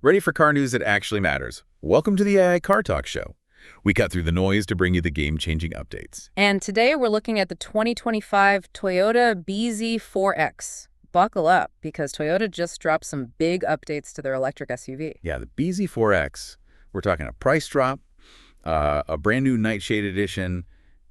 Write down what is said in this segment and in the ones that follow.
Ready for car news that actually matters? Welcome to the AI Car Talk Show. We cut through the noise to bring you the game-changing updates. And today we're looking at the 2025 Toyota bZ4X. Buckle up, because Toyota just dropped some big updates to their electric SUV. Yeah, the bZ4X, we're talking a price drop, a brand new Nightshade Edition,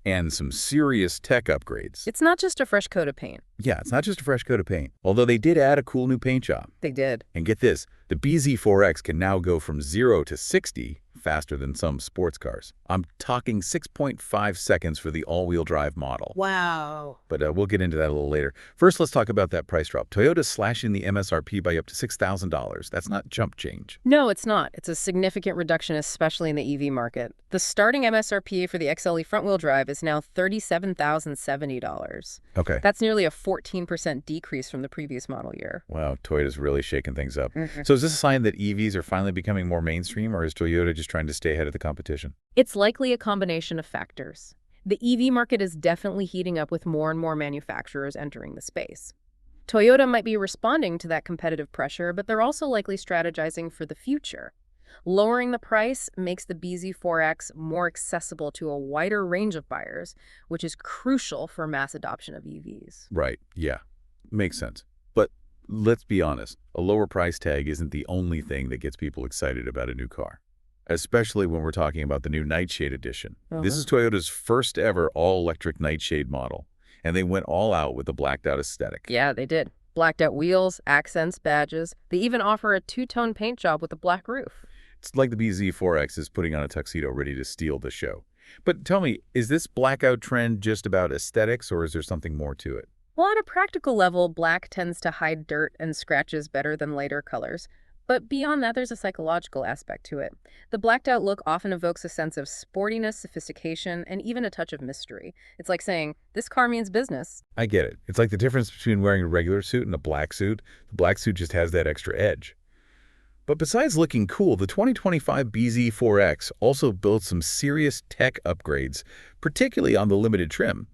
and some serious tech upgrades. It's not just a fresh coat of paint. Yeah, it's not just a fresh coat of paint, although they did add a cool new paint job. They did. And get this, the bZ4X can now go from 0 to 60 faster than some sports cars. I'm talking 6.5 seconds for the all-wheel drive model. Wow. But we'll get into that a little later. First, let's talk about that price drop. Toyota's slashing the MSRP by up to $6,000. That's not chump change. No, it's not. It's a significant reduction, especially in the EV market. The starting MSRP for the XLE front-wheel drive is now $37,070. Okay. That's nearly a 14% decrease from the previous model year. Wow, Toyota's really shaking things up. So is this a sign that EVs are finally becoming more mainstream, or is Toyota just trying to stay ahead of the competition? It's likely a combination of factors. The EV market is definitely heating up with more and more manufacturers entering the space. Toyota might be responding to that competitive pressure, but they're also likely strategizing for the future. Lowering the price makes the bZ4X more accessible to a wider range of buyers, which is crucial for mass adoption of EVs. Right, yeah. Makes sense. But let's be honest, a lower price tag isn't the only thing that gets people excited about a new car, especially when we're talking about the new Nightshade Edition. This is Toyota's first ever all-electric Nightshade model, and they went all out with the blacked-out aesthetic. Yeah, they did. Blacked out wheels, accents, badges. They even offer a two-tone paint job with a black roof. It's like the bZ4X is putting on a tuxedo ready to steal the show. But tell me, is this blackout trend just about aesthetics, or is there something more to it? Well, on a practical level, black tends to hide dirt and scratches better than lighter colors. But beyond that, there's a psychological aspect to it. The blacked-out look often evokes a sense of sportiness, sophistication, and even a touch of mystery. It's like saying, this car means business. I get it. It's like the difference between wearing a regular suit and a black suit. The black suit just has that extra edge. But besides looking cool, the 2025 bZ4X also built some serious tech upgrades, particularly on the limited trim.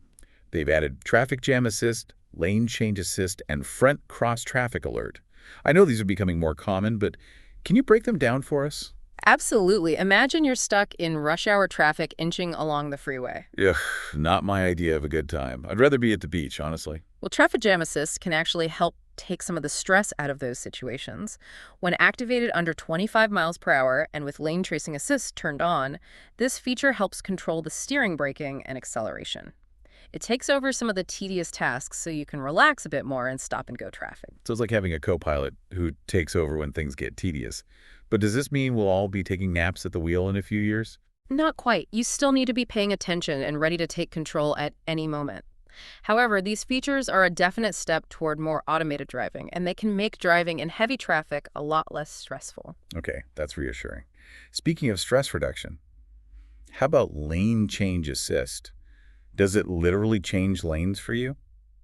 They've added traffic jam assist, lane change assist, and front cross traffic alert. I know these are becoming more common, but can you break them down for us? Absolutely. Imagine you're stuck in rush hour traffic inching along the freeway. Ugh, not my idea of a good time. I'd rather be at the beach, honestly. Well, traffic jam assist can actually help take some of the stress out of those situations. When activated under 25 miles per hour and with lane tracing assist turned on, this feature helps control the steering, braking, and acceleration. It takes over some of the tedious tasks so you can relax a bit more in stop-and-go traffic. So it's like having a co-pilot who takes over when things get tedious. But does this mean we'll all be taking naps at the wheel in a few years? Not quite. You still need to be paying attention and ready to take control at any moment. However, these features are a definite step toward more automated driving, and they can make driving in heavy traffic a lot less stressful. Okay, that's reassuring. Speaking of stress reduction, how about lane change assist? Does it literally change lanes for you?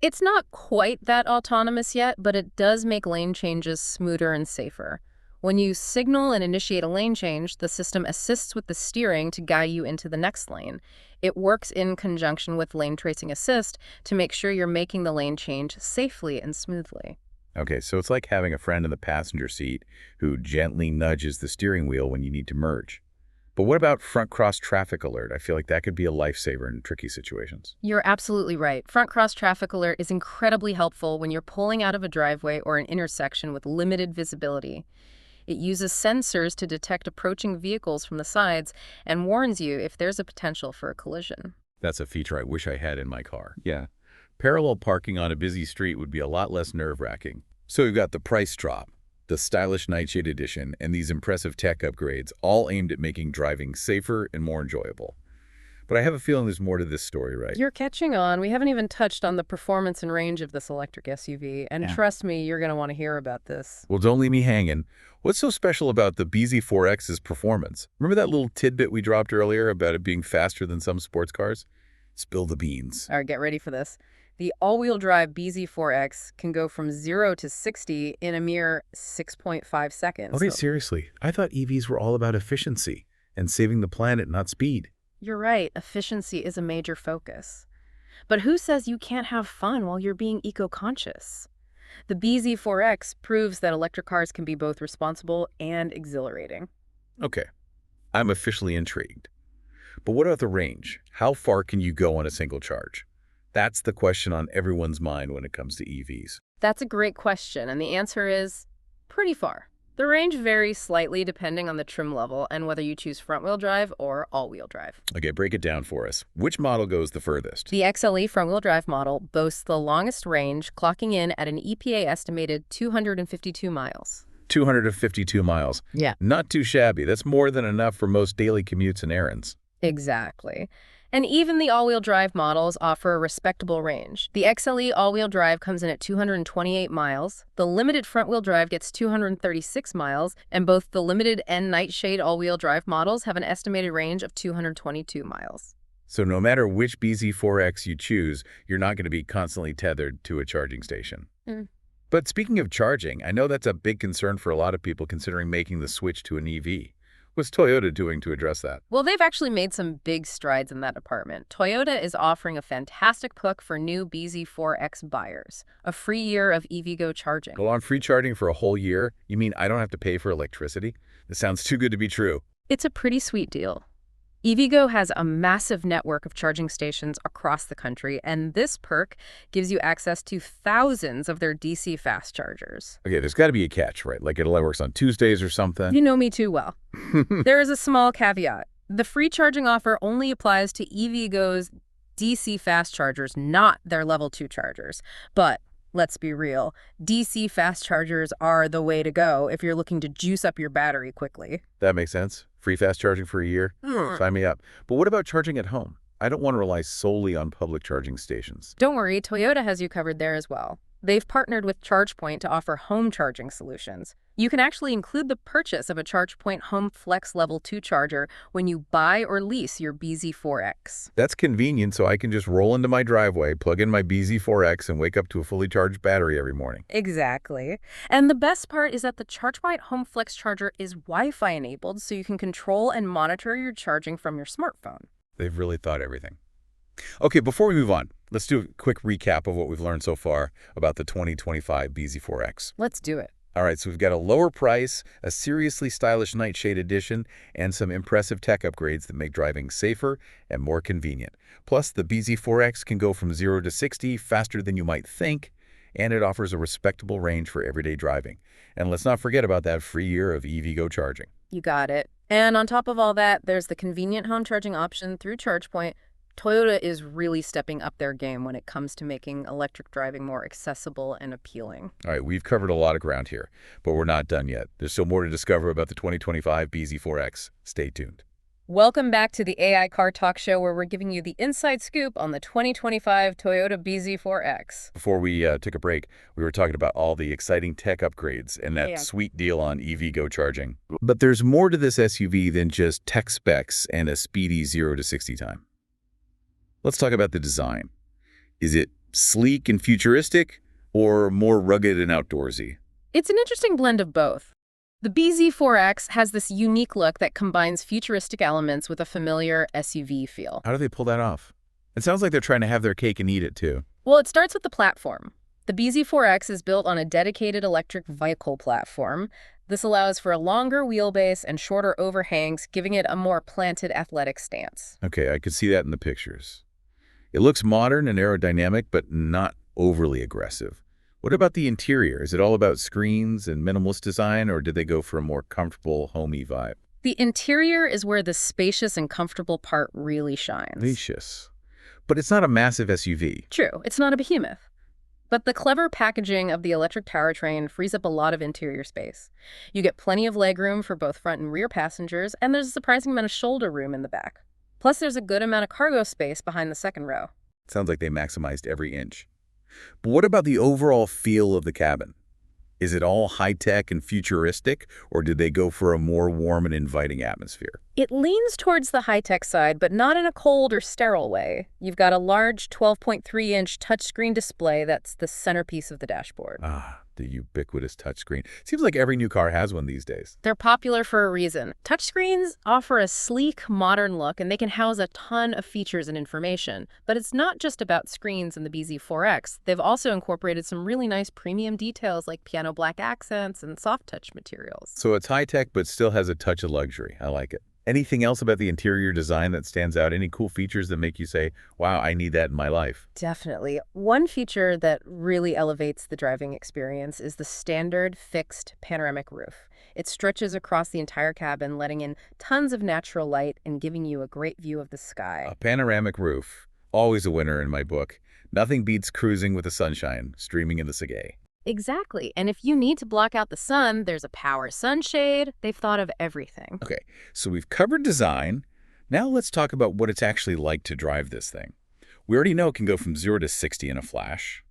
It's not quite that autonomous yet, but it does make lane changes smoother and safer. When you signal and initiate a lane change, the system assists with the steering to guide you into the next lane. It works in conjunction with lane tracing assist to make sure you're making the lane change safely and smoothly. Okay, so it's like having a friend in the passenger seat who gently nudges the steering wheel when you need to merge. But what about front cross traffic alert? I feel like that could be a lifesaver in tricky situations. You're absolutely right. Front cross traffic alert is incredibly helpful when you're pulling out of a driveway or an intersection with limited visibility. It uses sensors to detect approaching vehicles from the sides and warns you if there's a potential for a collision. That's a feature I wish I had in my car. Yeah. Parallel parking on a busy street would be a lot less nerve-wracking. So we've got the price drop, the stylish Nightshade Edition, and these impressive tech upgrades, all aimed at making driving safer and more enjoyable. But I have a feeling there's more to this story, right? You're catching on. We haven't even touched on the performance and range of this electric SUV, and trust me, you're going to want to hear about this. Well, don't leave me hanging. What's so special about the bZ4X's performance? Remember that little tidbit we dropped earlier about it being faster than some sports cars? Spill the beans. All right, get ready for this. The all-wheel drive bZ4X can go from 0 to 60 in a mere 6.5 seconds. Okay, seriously. I thought EVs were all about efficiency and saving the planet, not speed. You're right. Efficiency is a major focus. But who says you can't have fun while you're being eco-conscious? The bZ4X proves that electric cars can be both responsible and exhilarating. Okay, I'm officially intrigued. But what about the range? How far can you go on a single charge? That's the question on everyone's mind when it comes to EVs. That's a great question, and the answer is pretty far. The range varies slightly depending on the trim level and whether you choose front-wheel drive or all-wheel drive. Okay, break it down for us. Which model goes the furthest? The XLE front-wheel drive model boasts the longest range, clocking in at an EPA-estimated 252 miles. 252 miles. Yeah. Not too shabby. That's more than enough for most daily commutes and errands. Exactly. And even the all-wheel drive models offer a respectable range. The XLE all-wheel drive comes in at 228 miles, the Limited front-wheel drive gets 236 miles, and both the Limited and Nightshade all-wheel drive models have an estimated range of 222 miles. So no matter which bZ4X you choose, you're not going to be constantly tethered to a charging station. But speaking of charging, I know that's a big concern for a lot of people considering making the switch to an EV. What's Toyota doing to address that? Well, they've actually made some big strides in that department. Toyota is offering a fantastic hook for new bZ4X buyers, a free year of EVgo charging. Go on free charging for a whole year? You mean I don't have to pay for electricity? This sounds too good to be true. It's a pretty sweet deal. EVgo has a massive network of charging stations across the country, and this perk gives you access to thousands of their DC fast chargers. Okay, there's got to be a catch, right? Like it only works on Tuesdays or something? You know me too well. There is a small caveat. The free charging offer only applies to EVgo's DC fast chargers, not their level 2 chargers. But let's be real, DC fast chargers are the way to go if you're looking to juice up your battery quickly. That makes sense. Free fast charging for a year? Sign me up. But what about charging at home? I don't want to rely solely on public charging stations. Don't worry, Toyota has you covered there as well. They've partnered with ChargePoint to offer home charging solutions. You can actually include the purchase of a ChargePoint Home Flex Level 2 charger when you buy or lease your bZ4X. That's convenient, so I can just roll into my driveway, plug in my bZ4X, and wake up to a fully charged battery every morning. Exactly. And the best part is that the ChargePoint Home Flex charger is Wi-Fi enabled, so you can control and monitor your charging from your smartphone. They've really thought everything. Okay, before we move on, let's do a quick recap of what we've learned so far about the 2025 bZ4X. Let's do it. All right, so we've got a lower price, a seriously stylish Nightshade Edition, and some impressive tech upgrades that make driving safer and more convenient. Plus, the bZ4X can go from 0 to 60 faster than you might think, and it offers a respectable range for everyday driving. And let's not forget about that free year of EVgo charging. You got it. And on top of all that, there's the convenient home charging option through ChargePoint. Toyota is really stepping up their game when it comes to making electric driving more accessible and appealing. All right, we've covered a lot of ground here, but we're not done yet. There's still more to discover about the 2025 bZ4X. Stay tuned. Welcome back to the AI Car Talk Show, where we're giving you the inside scoop on the 2025 Toyota bZ4X. Before we took a break, we were talking about all the exciting tech upgrades and that sweet deal on EVgo charging. But there's more to this SUV than just tech specs and a speedy 0 to 60 time. Let's talk about the design. Is it sleek and futuristic, or more rugged and outdoorsy? It's an interesting blend of both. The bZ4X has this unique look that combines futuristic elements with a familiar SUV feel. How do they pull that off? It sounds like they're trying to have their cake and eat it, too. Well, it starts with the platform. The bZ4X is built on a dedicated electric vehicle platform. This allows for a longer wheelbase and shorter overhangs, giving it a more planted athletic stance. Okay, I could see that in the pictures. It looks modern and aerodynamic, but not overly aggressive. What about the interior? Is it all about screens and minimalist design, or did they go for a more comfortable, homey vibe? The interior is where the spacious and comfortable part really shines. Spacious. But it's not a massive SUV. True, it's not a behemoth. But the clever packaging of the electric powertrain frees up a lot of interior space. You get plenty of legroom for both front and rear passengers, and there's a surprising amount of shoulder room in the back. Plus, there's a good amount of cargo space behind the second row. Sounds like they maximized every inch. But what about the overall feel of the cabin? Is it all high-tech and futuristic, or did they go for a more warm and inviting atmosphere? It leans towards the high-tech side, but not in a cold or sterile way. You've got a large 12.3-inch touchscreen display that's the centerpiece of the dashboard. The ubiquitous touchscreen. Seems like every new car has one these days. They're popular for a reason. Touchscreens offer a sleek, modern look, and they can house a ton of features and information. But it's not just about screens in the bZ4X. They've also incorporated some really nice premium details like piano black accents and soft touch materials. So it's high-tech, but still has a touch of luxury. I like it. Anything else about the interior design that stands out? Any cool features that make you say, wow, I need that in my life? Definitely. One feature that really elevates the driving experience is the standard fixed panoramic roof. It stretches across the entire cabin, letting in tons of natural light and giving you a great view of the sky. A panoramic roof. Always a winner in my book. Nothing beats cruising with the sunshine, streaming in the Sagae. Exactly. And if you need to block out the sun, there's a power sunshade. They've thought of everything. Okay, so we've covered design. Now let's talk about what it's actually like to drive this thing. We already know it can go from 0 to 60 in a flash.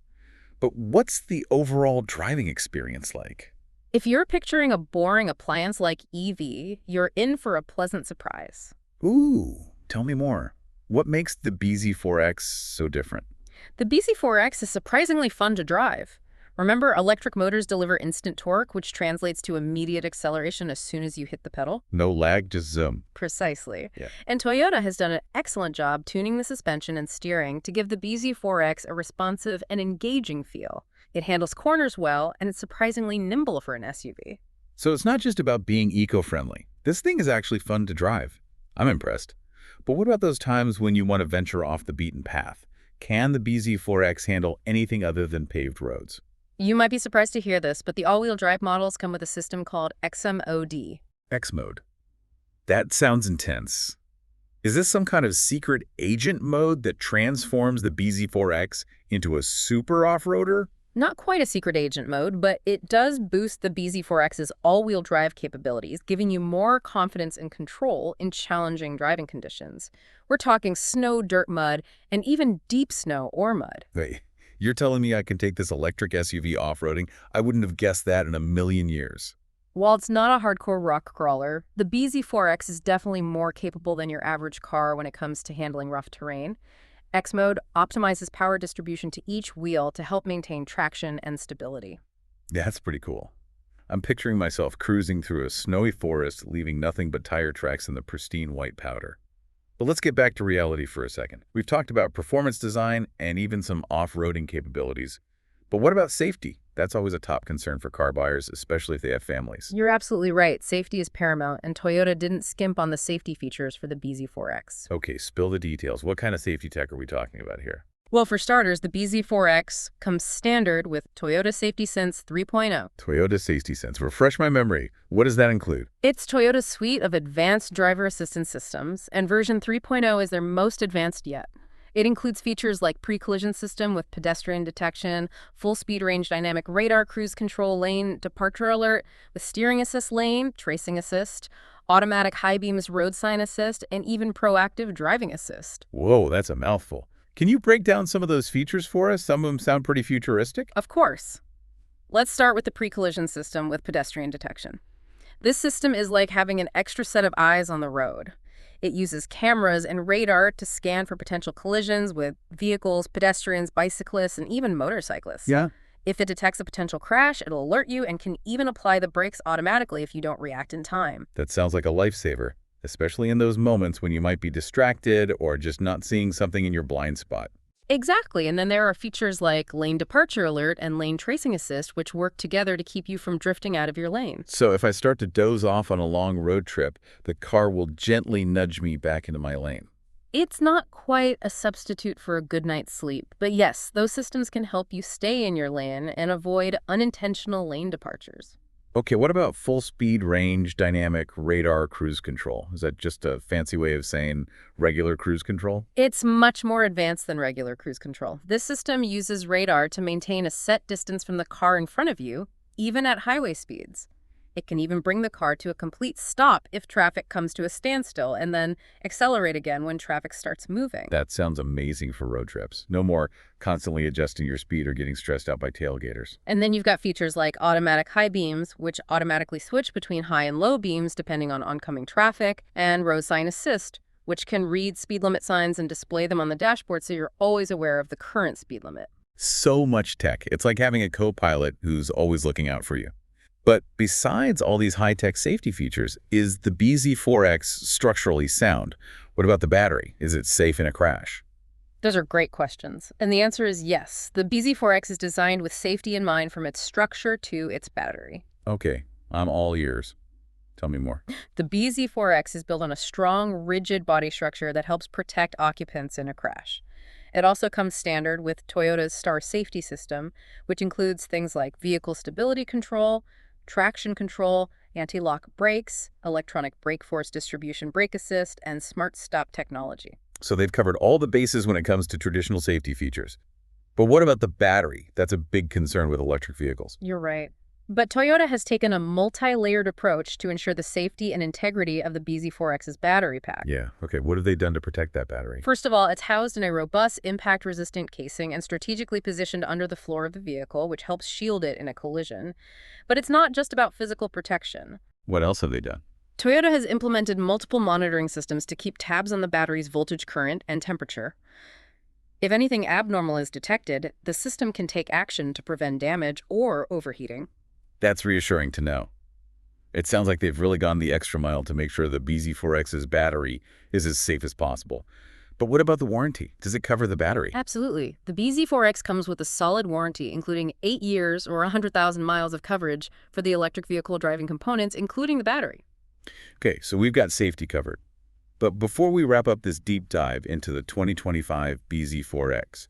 But what's the overall driving experience like? If you're picturing a boring appliance like EV, you're in for a pleasant surprise. Ooh, tell me more. What makes the bZ4X so different? The bZ4X is surprisingly fun to drive. Remember, electric motors deliver instant torque, which translates to immediate acceleration as soon as you hit the pedal? No lag, just zoom. Precisely. Yeah. And Toyota has done an excellent job tuning the suspension and steering to give the bZ4X a responsive and engaging feel. It handles corners well, and it's surprisingly nimble for an SUV. So it's not just about being eco-friendly. This thing is actually fun to drive. I'm impressed. But what about those times when you want to venture off the beaten path? Can the bZ4X handle anything other than paved roads? You might be surprised to hear this, but the all-wheel drive models come with a system called XMOD. X mode. That sounds intense. Is this some kind of secret agent mode that transforms the bZ4X into a super off-roader? Not quite a secret agent mode, but it does boost the bZ4X's all-wheel drive capabilities, giving you more confidence and control in challenging driving conditions. We're talking snow, dirt, mud, and even deep snow or mud. Wait, you're telling me I can take this electric SUV off-roading? I wouldn't have guessed that in a million years. While it's not a hardcore rock crawler, the bZ4X is definitely more capable than your average car when it comes to handling rough terrain. X mode optimizes power distribution to each wheel to help maintain traction and stability. That's pretty cool. I'm picturing myself cruising through a snowy forest, leaving nothing but tire tracks in the pristine white powder. But let's get back to reality for a second. We've talked about performance design and even some off-roading capabilities. But what about safety? That's always a top concern for car buyers, especially if they have families. You're absolutely right. Safety is paramount, and Toyota didn't skimp on the safety features for the bZ4X. Okay, spill the details. What kind of safety tech are we talking about here? Well, for starters, the bZ4X comes standard with Toyota Safety Sense 3.0. Toyota Safety Sense. Refresh my memory. What does that include? It's Toyota's suite of advanced driver assistance systems, and version 3.0 is their most advanced yet. It includes features like pre-collision system with pedestrian detection, full-speed range dynamic radar cruise control lane departure alert with steering assist lane, tracing assist, automatic high beams road sign assist, and even proactive driving assist. Whoa, that's a mouthful. Can you break down some of those features for us? Some of them sound pretty futuristic. Of course. Let's start with the pre-collision system with pedestrian detection. This system is like having an extra set of eyes on the road. It uses cameras and radar to scan for potential collisions with vehicles, pedestrians, bicyclists, and even motorcyclists. Yeah. If it detects a potential crash, it'll alert you and can even apply the brakes automatically if you don't react in time. That sounds like a lifesaver, especially in those moments when you might be distracted or just not seeing something in your blind spot. Exactly, and then there are features like lane departure alert and lane tracing assist, which work together to keep you from drifting out of your lane. So if I start to doze off on a long road trip, the car will gently nudge me back into my lane. It's not quite a substitute for a good night's sleep, but yes, those systems can help you stay in your lane and avoid unintentional lane departures. Okay, what about full-speed range dynamic radar cruise control? Is that just a fancy way of saying regular cruise control? It's much more advanced than regular cruise control. This system uses radar to maintain a set distance from the car in front of you, even at highway speeds. It can even bring the car to a complete stop if traffic comes to a standstill and then accelerate again when traffic starts moving. That sounds amazing for road trips. No more constantly adjusting your speed or getting stressed out by tailgaters. And then you've got features like automatic high beams, which automatically switch between high and low beams depending on oncoming traffic, and road sign assist, which can read speed limit signs and display them on the dashboard so you're always aware of the current speed limit. So much tech. It's like having a co-pilot who's always looking out for you. But besides all these high-tech safety features, is the bZ4X structurally sound? What about the battery? Is it safe in a crash? Those are great questions. And the answer is yes. The bZ4X is designed with safety in mind from its structure to its battery. Okay, I'm all ears. Tell me more. The bZ4X is built on a strong, rigid body structure that helps protect occupants in a crash. It also comes standard with Toyota's Star Safety System, which includes things like vehicle stability control, traction control, anti-lock brakes, electronic brake force distribution brake assist, and smart stop technology. So they've covered all the bases when it comes to traditional safety features. But what about the battery? That's a big concern with electric vehicles. You're right. But Toyota has taken a multi-layered approach to ensure the safety and integrity of the bZ4X's battery pack. Yeah, okay. What have they done to protect that battery? First of all, it's housed in a robust, impact-resistant casing and strategically positioned under the floor of the vehicle, which helps shield it in a collision. But it's not just about physical protection. What else have they done? Toyota has implemented multiple monitoring systems to keep tabs on the battery's voltage current and temperature. If anything abnormal is detected, the system can take action to prevent damage or overheating. That's reassuring to know. It sounds like they've really gone the extra mile to make sure the bZ4X's battery is as safe as possible. But what about the warranty? Does it cover the battery? Absolutely. The bZ4X comes with a solid warranty, including 8 years or 100,000 miles of coverage for the electric vehicle driving components, including the battery. Okay, so we've got safety covered. But before we wrap up this deep dive into the 2025 bZ4X,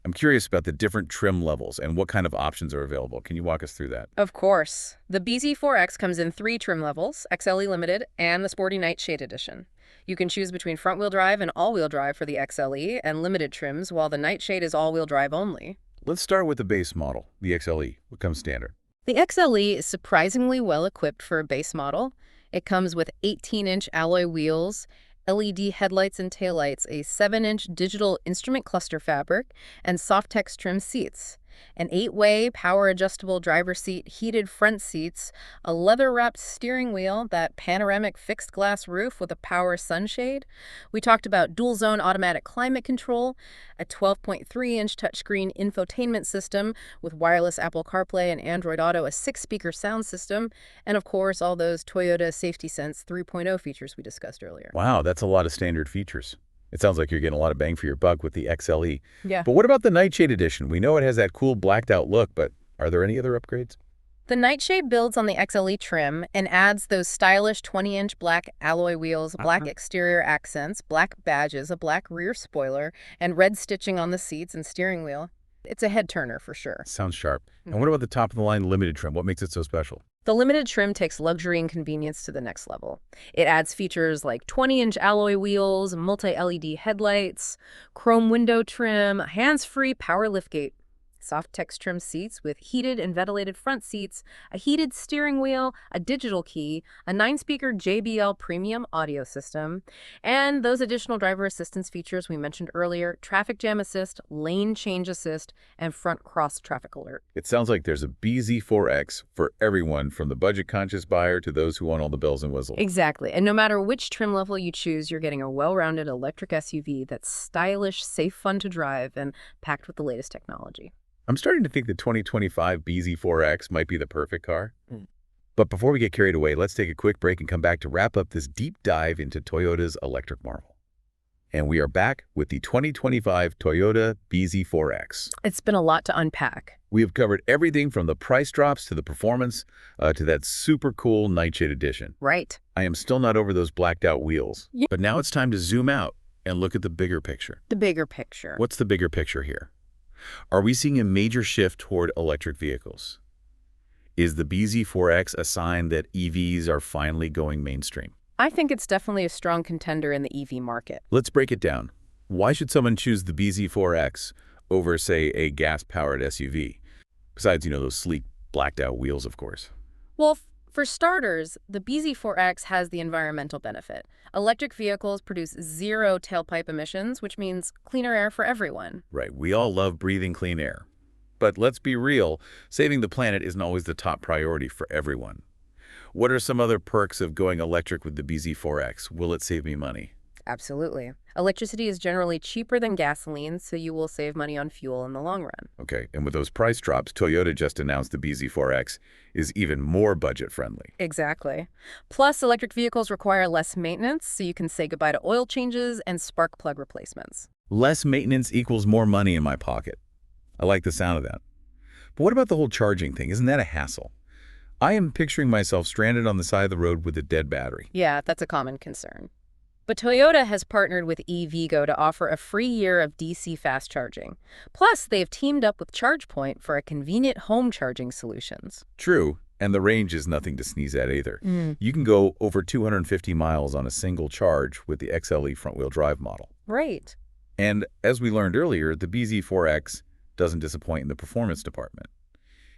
I'm curious about the different trim levels and what kind of options are available. Can you walk us through that? Of course. The bZ4X comes in 3 trim levels, XLE Limited and the sporty Nightshade Edition. You can choose between front-wheel drive and all-wheel drive for the XLE and Limited trims, while the Nightshade is all-wheel drive only. Let's start with the base model, the XLE. What comes standard? The XLE is surprisingly well equipped for a base model. It comes with 18-inch alloy wheels, LED headlights and taillights, a 7-inch digital instrument cluster fabric, and Softex trim seats. An 8-way power-adjustable driver's seat, heated front seats, a leather-wrapped steering wheel, that panoramic fixed-glass roof with a power sunshade. We talked about dual-zone automatic climate control, a 12.3-inch touchscreen infotainment system with wireless Apple CarPlay and Android Auto, a 6-speaker sound system, and of course all those Toyota Safety Sense 3.0 features we discussed earlier. Wow, that's a lot of standard features. It sounds like you're getting a lot of bang for your buck with the XLE. Yeah. But what about the Nightshade Edition? We know it has that cool blacked-out look, but are there any other upgrades? The Nightshade builds on the XLE trim and adds those stylish 20-inch black alloy wheels, black exterior accents, black badges, a black rear spoiler, and red stitching on the seats and steering wheel. It's a head-turner for sure. Sounds sharp. And what about the top-of-the-line Limited trim? What makes it so special? The Limited trim takes luxury and convenience to the next level. It adds features like 20-inch alloy wheels, multi-LED headlights, chrome window trim, hands-free power liftgate, Softex trim seats with heated and ventilated front seats, a heated steering wheel, a digital key, a 9-speaker JBL premium audio system, and those additional driver assistance features we mentioned earlier, traffic jam assist, lane change assist, and front cross traffic alert. It sounds like there's a bZ4X for everyone, from the budget-conscious buyer to those who want all the bells and whistles. Exactly. And no matter which trim level you choose, you're getting a well-rounded electric SUV that's stylish, safe, fun to drive, and packed with the latest technology. I'm starting to think the 2025 bZ4X might be the perfect car. But before we get carried away, let's take a quick break and come back to wrap up this deep dive into Toyota's electric marvel. And we are back with the 2025 Toyota bZ4X. It's been a lot to unpack. We have covered everything from the price drops to the performance to that super cool Nightshade Edition. Right. I am still not over those blacked out wheels. Yeah. But now it's time to zoom out and look at the bigger picture. The bigger picture. What's the bigger picture here? Are we seeing a major shift toward electric vehicles? Is the bZ4X a sign that EVs are finally going mainstream? I think it's definitely a strong contender in the EV market. Let's break it down. Why should someone choose the bZ4X over, say, a gas-powered SUV? Besides, those sleek, blacked-out wheels, of course. Well, for starters, the bZ4X has the environmental benefit. Electric vehicles produce 0 tailpipe emissions, which means cleaner air for everyone. Right. We all love breathing clean air. But let's be real, saving the planet isn't always the top priority for everyone. What are some other perks of going electric with the bZ4X? Will it save me money? Absolutely. Electricity is generally cheaper than gasoline, so you will save money on fuel in the long run. Okay, and with those price drops, Toyota just announced the bZ4X is even more budget-friendly. Exactly. Plus, electric vehicles require less maintenance, so you can say goodbye to oil changes and spark plug replacements. Less maintenance equals more money in my pocket. I like the sound of that. But what about the whole charging thing? Isn't that a hassle? I am picturing myself stranded on the side of the road with a dead battery. Yeah, that's a common concern. But Toyota has partnered with EVgo to offer a free year of DC fast charging. Plus, they have teamed up with ChargePoint for a convenient home charging solutions. True, and the range is nothing to sneeze at either. You can go over 250 miles on a single charge with the XLE front-wheel drive model. Right. And as we learned earlier, the bZ4X doesn't disappoint in the performance department.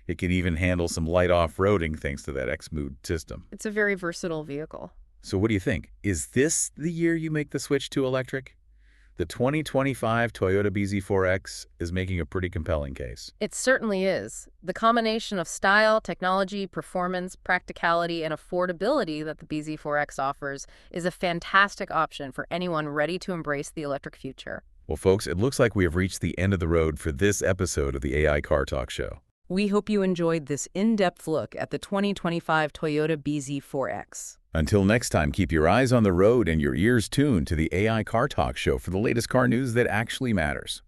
It can even handle some light off-roading thanks to that X-Mood system. It's a very versatile vehicle. So what do you think? Is this the year you make the switch to electric? The 2025 Toyota bZ4X is making a pretty compelling case. It certainly is. The combination of style, technology, performance, practicality, and affordability that the bZ4X offers is a fantastic option for anyone ready to embrace the electric future. Well, folks, it looks like we have reached the end of the road for this episode of the AI Car Talk Show. We hope you enjoyed this in-depth look at the 2025 Toyota bZ4X. Until next time, keep your eyes on the road and your ears tuned to the AI Car Talk Show for the latest car news that actually matters.